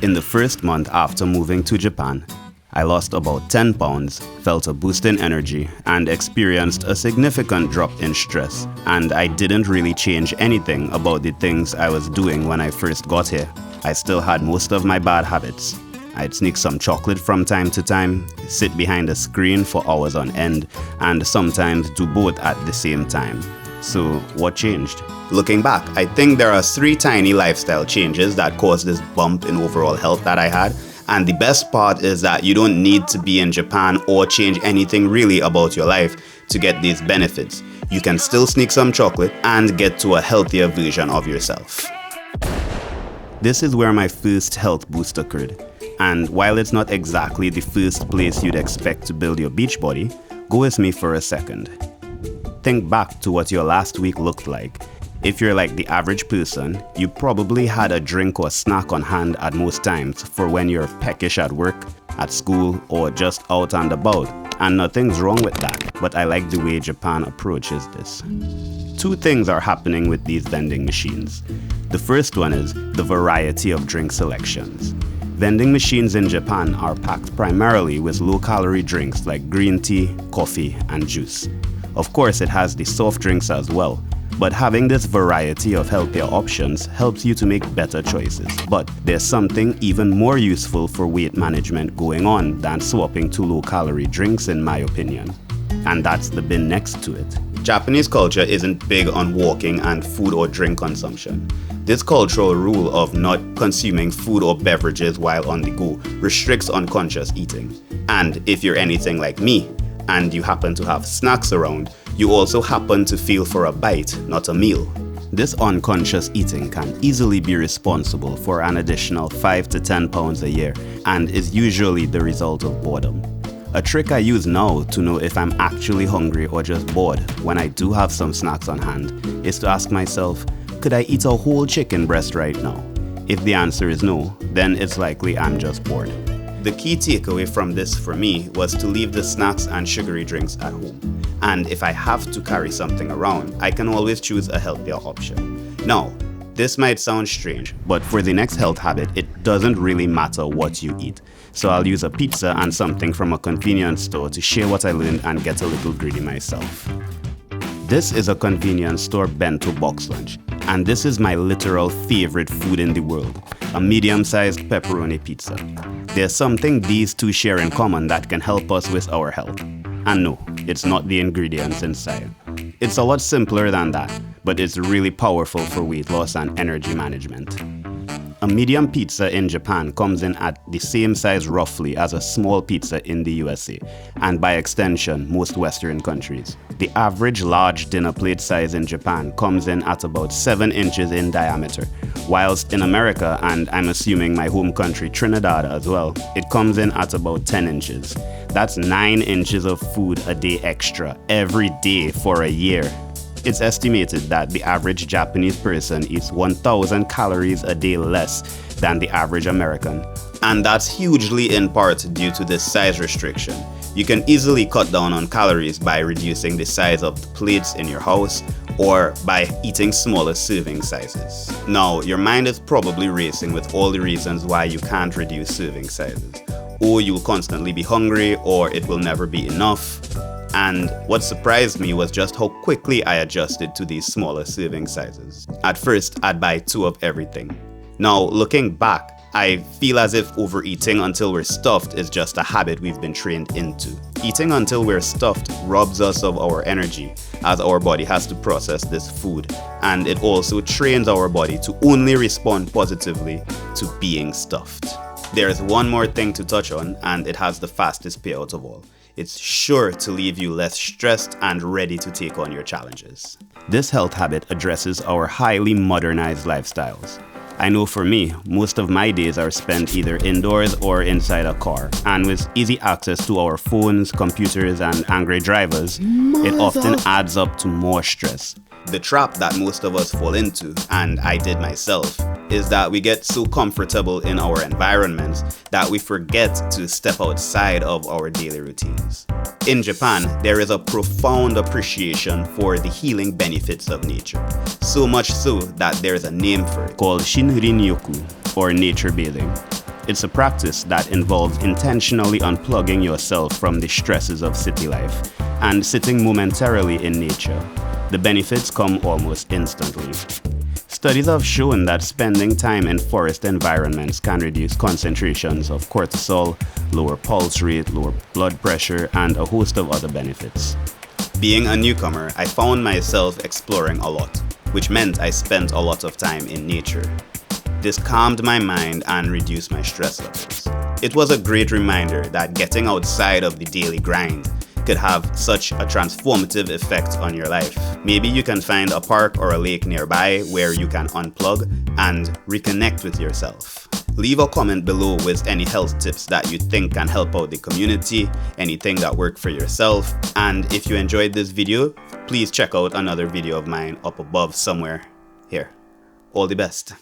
In the first month after moving to Japan, I lost about 10 pounds, felt a boost in energy, and experienced a significant drop in stress. And I didn't really change anything about the things I was doing when I first got here. I still had most of my bad habits. I'd sneak some chocolate from time to time, sit behind a screen for hours on end, and sometimes do both at the same time. So what changed? Looking back, I think there are 3 tiny lifestyle changes that caused this bump in overall health that I had. And the best part is that you don't need to be in Japan or change anything really about your life to get these benefits. You can still sneak some chocolate and get to a healthier version of yourself. This is where my first health boost occurred. And while it's not exactly the first place you'd expect to build your beach body, go with me for a second. Think back to what your last week looked like. If you're like the average person, you probably had a drink or snack on hand at most times for when you're peckish at work, at school, or just out and about. And nothing's wrong with that, but I like the way Japan approaches this. 2 things are happening with these vending machines. The first one is the variety of drink selections. Vending machines in Japan are packed primarily with low-calorie drinks like green tea, coffee, and juice. Of course, it has the soft drinks as well, but having this variety of healthier options helps you to make better choices. But there's something even more useful for weight management going on than swapping to low-calorie drinks, in my opinion. And that's the bin next to it. Japanese culture isn't big on walking and food or drink consumption. This cultural rule of not consuming food or beverages while on the go restricts unconscious eating. And if you're anything like me, and you happen to have snacks around, you also happen to feel for a bite, not a meal. This unconscious eating can easily be responsible for an additional 5 to 10 pounds a year and is usually the result of boredom. A trick I use now to know if I'm actually hungry or just bored when I do have some snacks on hand is to ask myself, could I eat a whole chicken breast right now? If the answer is no, then it's likely I'm just bored. The key takeaway from this for me was to leave the snacks and sugary drinks at home. And if I have to carry something around, I can always choose a healthier option. Now, this might sound strange, but for the next health habit, it doesn't really matter what you eat. So I'll use a pizza and something from a convenience store to share what I learned and get a little greedy myself. This is a convenience store bento box lunch, and this is my literal favorite food in the world, a medium-sized pepperoni pizza. There's something these 2 share in common that can help us with our health. And no, it's not the ingredients inside. It's a lot simpler than that, but it's really powerful for weight loss and energy management. A medium pizza in Japan comes in at the same size roughly as a small pizza in the USA, and by extension, most Western countries. The average large dinner plate size in Japan comes in at about 7 inches in diameter, whilst in America, and I'm assuming my home country Trinidad as well, it comes in at about 10 inches. That's 9 inches of food a day extra every day for a year. It's estimated that the average Japanese person eats 1,000 calories a day less than the average American. And that's hugely in part due to this size restriction. You can easily cut down on calories by reducing the size of the plates in your house or by eating smaller serving sizes. Now, your mind is probably racing with all the reasons why you can't reduce serving sizes. Or you'll constantly be hungry, or it will never be enough. And what surprised me was just how quickly I adjusted to these smaller serving sizes. At first, I'd buy 2 of everything. Now, looking back, I feel as if overeating until we're stuffed is just a habit we've been trained into. Eating until we're stuffed robs us of our energy, as our body has to process this food, and it also trains our body to only respond positively to being stuffed. There's one more thing to touch on, and it has the fastest payout of all. It's sure to leave you less stressed and ready to take on your challenges. This health habit addresses our highly modernized lifestyles. I know for me, most of my days are spent either indoors or inside a car, and with easy access to our phones, computers, and angry drivers, it often adds up to more stress. The trap that most of us fall into, and I did myself, is that we get so comfortable in our environments that we forget to step outside of our daily routines. In Japan, there is a profound appreciation for the healing benefits of nature. So much so that there is a name for it, called Shinrin-yoku, or nature bathing. It's a practice that involves intentionally unplugging yourself from the stresses of city life and sitting momentarily in nature. The benefits come almost instantly. Studies have shown that spending time in forest environments can reduce concentrations of cortisol, lower pulse rate, lower blood pressure, and a host of other benefits. Being a newcomer, I found myself exploring a lot, which meant I spent a lot of time in nature. This calmed my mind and reduced my stress levels. It was a great reminder that getting outside of the daily grind could have such a transformative effect on your life. Maybe you can find a park or a lake nearby where you can unplug and reconnect with yourself. Leave a comment below with any health tips that you think can help out the community, anything that worked for yourself, and if you enjoyed this video, please check out another video of mine up above somewhere here. All the best.